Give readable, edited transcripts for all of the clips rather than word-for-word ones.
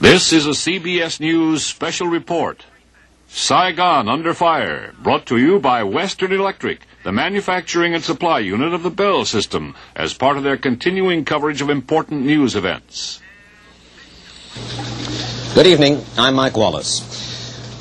This is a CBS News special report. Saigon under fire, brought to you by Western Electric, the manufacturing and supply unit of the Bell system, as part of their continuing coverage of important news events. Good evening. I'm Mike Wallace.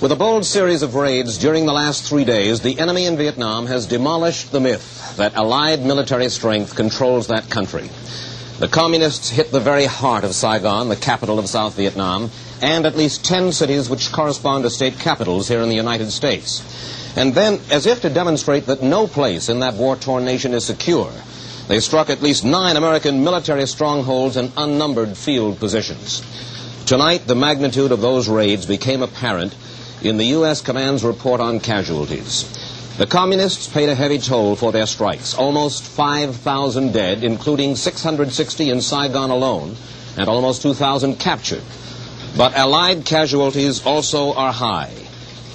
With a bold series of raids during the last 3 days, the enemy in Vietnam has demolished the myth that Allied military strength controls that country. The communists hit the very heart of Saigon, the capital of South Vietnam, and at least 10 cities which correspond to state capitals here in the United States. And then, as if to demonstrate that no place in that war-torn nation is secure, they struck at least 9 American military strongholds and unnumbered field positions. Tonight, the magnitude of those raids became apparent in the U.S. Command's report on casualties. The communists paid a heavy toll for their strikes, almost 5,000 dead, including 660 in Saigon alone, and almost 2,000 captured. But Allied casualties also are high.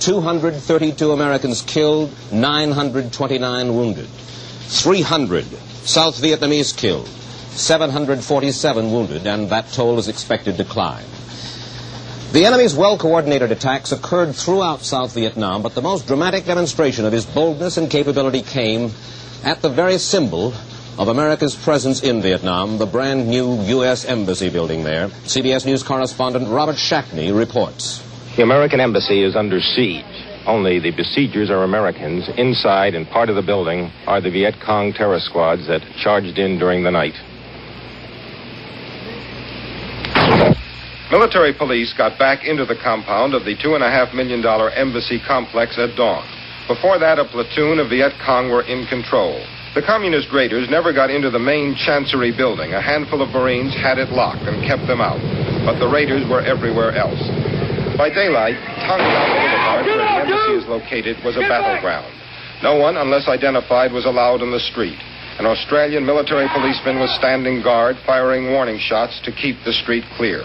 232 Americans killed, 929 wounded. 300 South Vietnamese killed, 747 wounded, and that toll is expected to climb. The enemy's well-coordinated attacks occurred throughout South Vietnam, but the most dramatic demonstration of his boldness and capability came at the very symbol of America's presence in Vietnam, the brand new U.S. Embassy building there. CBS News correspondent Robert Shackney reports. The American Embassy is under siege. Only the besiegers are Americans. Inside and part of the building are the Viet Cong terror squads that charged in during the night. Military police got back into the compound of the $2.5 million embassy complex at dawn. Before that, a platoon of Viet Cong were in control. The communist raiders never got into the main chancery building. A handful of Marines had it locked and kept them out. But the raiders were everywhere else. By daylight, Tongan Boulevard, where the embassy is located, was a battleground. No one, unless identified, was allowed in the street. An Australian military policeman was standing guard, firing warning shots to keep the street clear.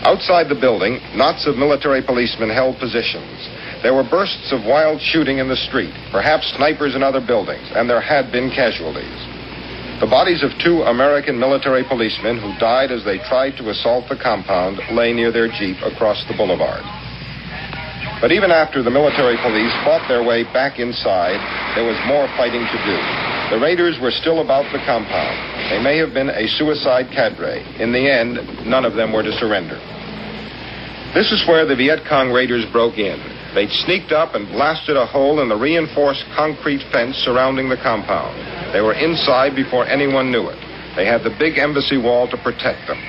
Outside the building, knots of military policemen held positions. There were bursts of wild shooting in the street, perhaps snipers in other buildings, and there had been casualties. The bodies of 2 American military policemen who died as they tried to assault the compound lay near their jeep across the boulevard. But even after the military police fought their way back inside, there was more fighting to do. The raiders were still about the compound. They may have been a suicide cadre. In the end, none of them were to surrender. This is where the Viet Cong raiders broke in. They'd sneaked up and blasted a hole in the reinforced concrete fence surrounding the compound. They were inside before anyone knew it. They had the big embassy wall to protect them.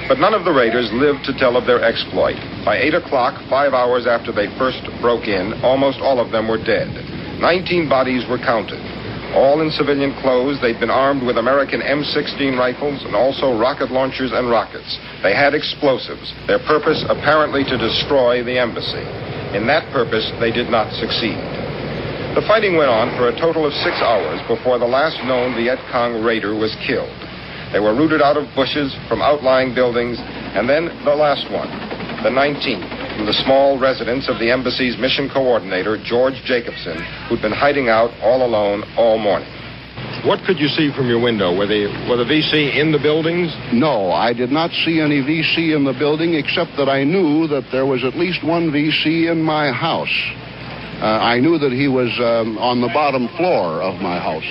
But none of the raiders lived to tell of their exploit. By 8 o'clock, 5 hours after they first broke in, almost all of them were dead. 19 bodies were counted. All in civilian clothes, they'd been armed with American M16 rifles and also rocket launchers and rockets. They had explosives, their purpose apparently to destroy the embassy. In that purpose, they did not succeed. The fighting went on for a total of 6 hours before the last known Viet Cong raider was killed. They were rooted out of bushes from outlying buildings, and then the last one, the 19th, from the small residence of the embassy's mission coordinator, George Jacobson, who'd been hiding out all alone all morning. What could you see from your window? Were the VC in the buildings? No, I did not see any VC in the building, except that I knew that there was at least one VC in my house. I knew that he was on the bottom floor of my house.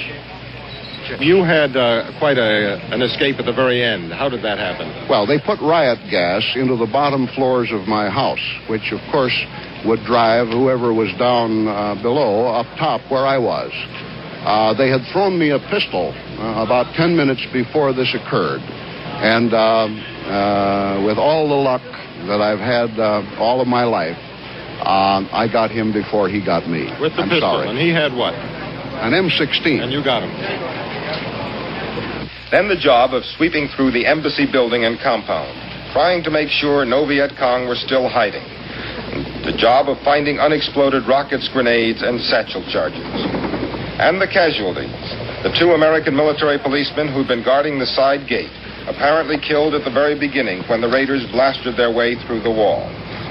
You had quite an escape at the very end. How did that happen? Well, they put riot gas into the bottom floors of my house, which, of course, would drive whoever was down below up top where I was. They had thrown me a pistol about 10 minutes before this occurred. And with all the luck that I've had all of my life, I got him before he got me. With the pistol, sorry. And he had what? An M16. And you got him. Then the job of sweeping through the embassy building and compound, trying to make sure no Viet Cong were still hiding. The job of finding unexploded rockets, grenades, and satchel charges. And the casualties. The 2 American military policemen who'd been guarding the side gate, apparently killed at the very beginning when the raiders blasted their way through the wall.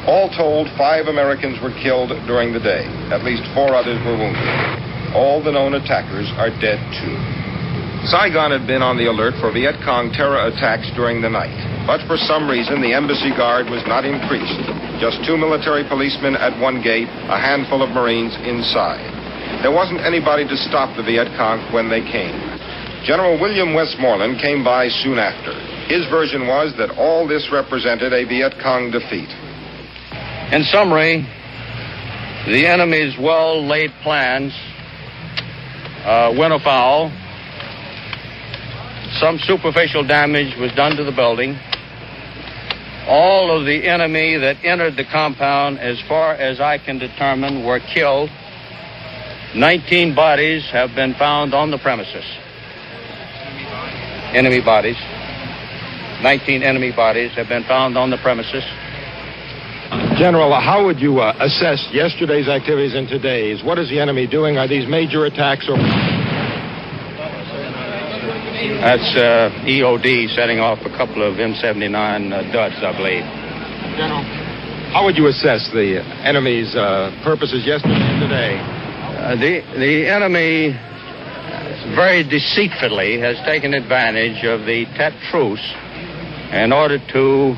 All told, 5 Americans were killed during the day. At least 4 others were wounded. All the known attackers are dead, too. Saigon had been on the alert for Viet Cong terror attacks during the night. But for some reason, the embassy guard was not increased. Just 2 military policemen at one gate, a handful of Marines inside. There wasn't anybody to stop the Viet Cong when they came. General William Westmoreland came by soon after. His version was that all this represented a Viet Cong defeat. In summary, the enemy's well-laid plans went afoul. Some superficial damage was done to the building. All of the enemy that entered the compound, as far as I can determine, were killed. 19 bodies have been found on the premises. Enemy bodies. 19 enemy bodies have been found on the premises. General, how would you assess yesterday's activities and today's? What is the enemy doing? Are these major attacks or... That's EOD setting off a couple of M79 duds, I believe. General, how would you assess the enemy's purposes yesterday and today? The enemy very deceitfully has taken advantage of the Tet truce in order to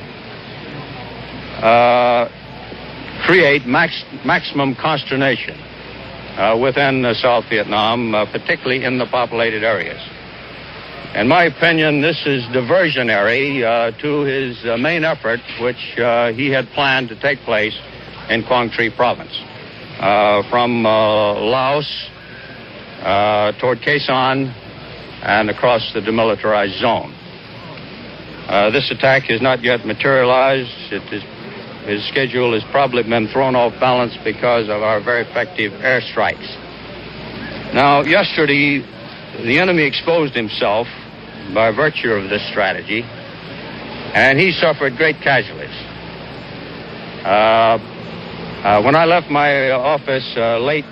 create maximum consternation within South Vietnam, particularly in the populated areas. In my opinion, this is diversionary to his main effort, which he had planned to take place in Quang Tri province, from Laos toward Khe Sanh and across the demilitarized zone. This attack has not yet materialized. His schedule has probably been thrown off balance because of our very effective airstrikes. Now, yesterday, the enemy exposed himself by virtue of this strategy, and he suffered great casualties. When I left my office late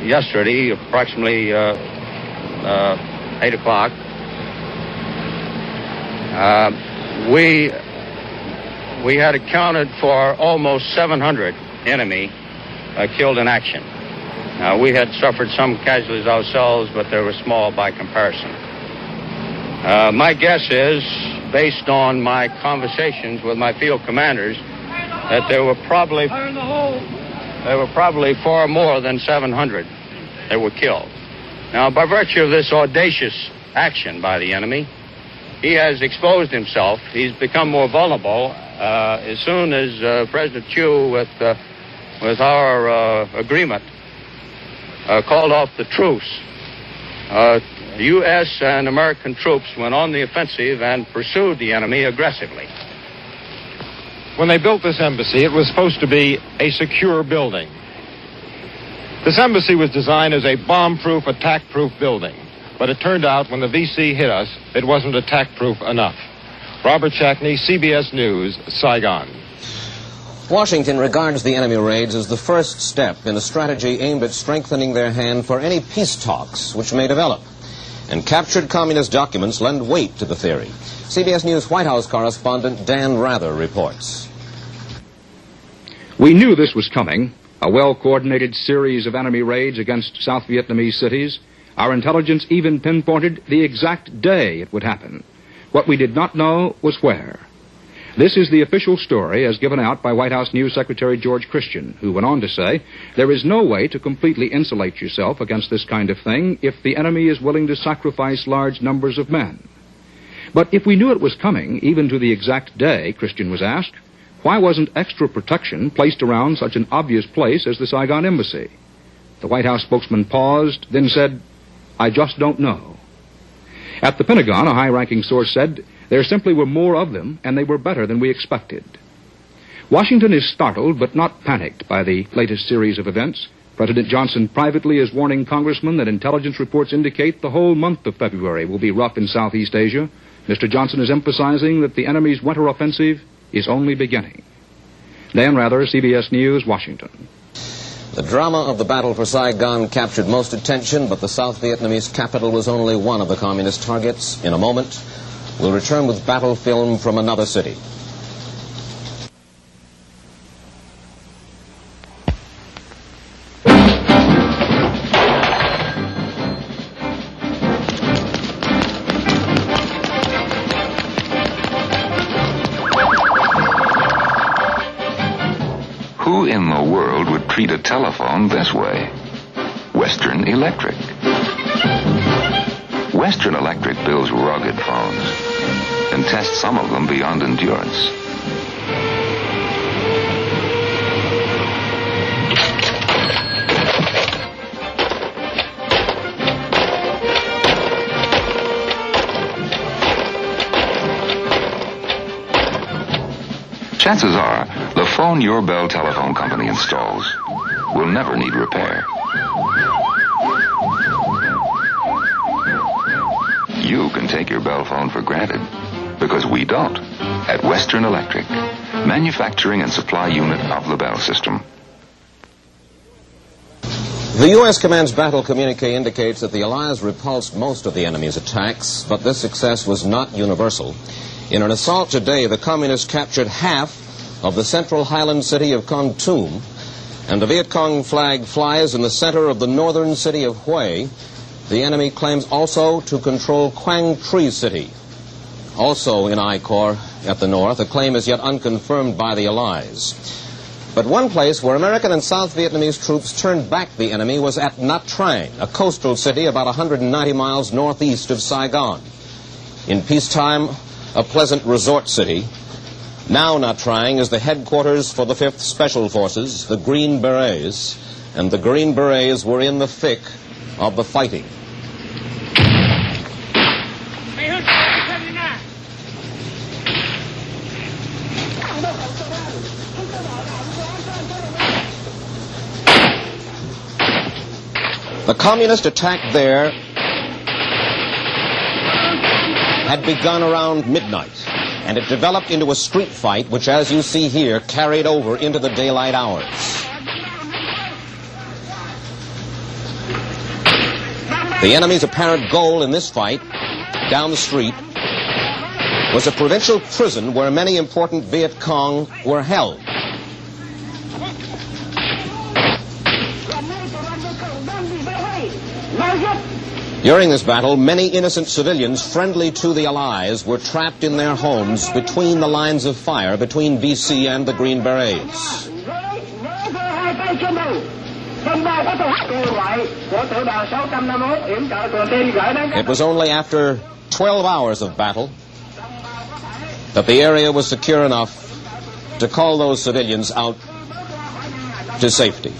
yesterday, approximately 8 o'clock, we had accounted for almost 700 enemy killed in action. We had suffered some casualties ourselves, but they were small by comparison. My guess is, based on my conversations with my field commanders, that there were probably far more than 700 that were killed. Now, by virtue of this audacious action by the enemy, he has exposed himself. He's become more vulnerable as soon as President Chu, with our agreement, called off the truce. U.S. and American troops went on the offensive and pursued the enemy aggressively. When they built this embassy, it was supposed to be a secure building. This embassy was designed as a bomb-proof, attack-proof building. But it turned out when the VC hit us, it wasn't attack-proof enough. Robert Shackney, CBS News, Saigon. Washington regards the enemy raids as the first step in a strategy aimed at strengthening their hand for any peace talks which may develop. And captured communist documents lend weight to the theory. CBS News White House correspondent Dan Rather reports. We knew this was coming, a well-coordinated series of enemy raids against South Vietnamese cities. Our intelligence even pinpointed the exact day it would happen. What we did not know was where. This is the official story as given out by White House News Secretary George Christian, who went on to say, there is no way to completely insulate yourself against this kind of thing if the enemy is willing to sacrifice large numbers of men. But if we knew it was coming, even to the exact day, Christian was asked, why wasn't extra protection placed around such an obvious place as the Saigon embassy? The White House spokesman paused, then said, I just don't know. At the Pentagon, a high-ranking source said, there simply were more of them, and they were better than we expected. Washington is startled but not panicked by the latest series of events. President Johnson privately is warning congressmen that intelligence reports indicate the whole month of February will be rough in Southeast Asia. Mr. Johnson is emphasizing that the enemy's winter offensive is only beginning. Dan Rather, CBS News, Washington. The drama of the battle for Saigon captured most attention, but the South Vietnamese capital was only one of the communist targets. In a moment, we'll return with battle film from another city. Who in the world would treat a telephone this way? Western Electric. Western Electric builds rugged phones and tests some of them beyond endurance. Chances are, the phone your Bell telephone company installs will never need repair. You can take your Bell phone for granted, because we don't at Western Electric, manufacturing and supply unit of the Bell system. The U.S. Command's battle communique indicates that the Allies repulsed most of the enemy's attacks, but this success was not universal. In an assault today, the Communists captured half of the central highland city of Kon Tum, and the Viet Cong flag flies in the center of the northern city of Hue. The enemy claims also to control Quang Tri City, also in I Corps at the north. A claim is yet unconfirmed by the Allies. But one place where American and South Vietnamese troops turned back the enemy was at Nha Trang, a coastal city about 190 miles northeast of Saigon. In peacetime, a pleasant resort city. Now Nha Trang is the headquarters for the 5th Special Forces, the Green Berets, and the Green Berets were in the thick of the fighting. The communist attack there had begun around midnight, and it developed into a street fight which, as you see here, carried over into the daylight hours. The enemy's apparent goal in this fight, down the street, was a provincial prison where many important Viet Cong were held. During this battle, many innocent civilians friendly to the Allies were trapped in their homes between the lines of fire between BC and the Green Berets. It was only after 12 hours of battle that the area was secure enough to call those civilians out to safety.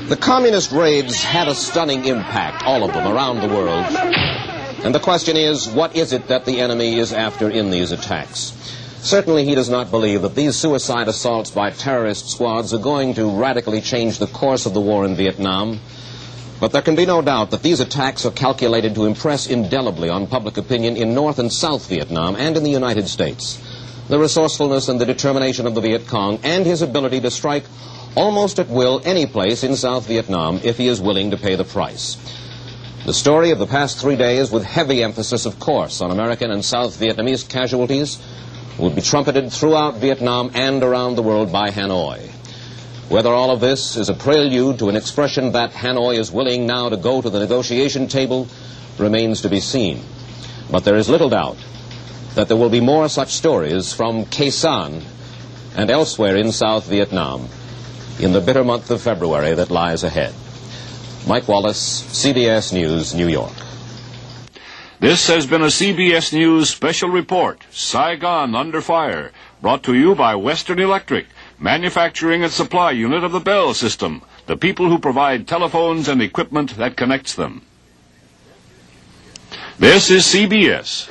The communist raids had a stunning impact, all of them, around the world. And the question is, what is it that the enemy is after in these attacks? Certainly he does not believe that these suicide assaults by terrorist squads are going to radically change the course of the war in Vietnam. But there can be no doubt that these attacks are calculated to impress indelibly on public opinion in North and South Vietnam and in the United States. The resourcefulness and the determination of the Viet Cong and his ability to strike almost at will any place in South Vietnam if he is willing to pay the price. The story of the past 3 days, with heavy emphasis, of course, on American and South Vietnamese casualties, will be trumpeted throughout Vietnam and around the world by Hanoi. Whether all of this is a prelude to an expression that Hanoi is willing now to go to the negotiation table remains to be seen. But there is little doubt that there will be more such stories from Khe Sanh and elsewhere in South Vietnam in the bitter month of February that lies ahead. Mike Wallace, CBS News, New York. This has been a CBS News special report, Saigon Under Fire, brought to you by Western Electric, manufacturing and supply unit of the Bell system, the people who provide telephones and equipment that connects them. This is CBS.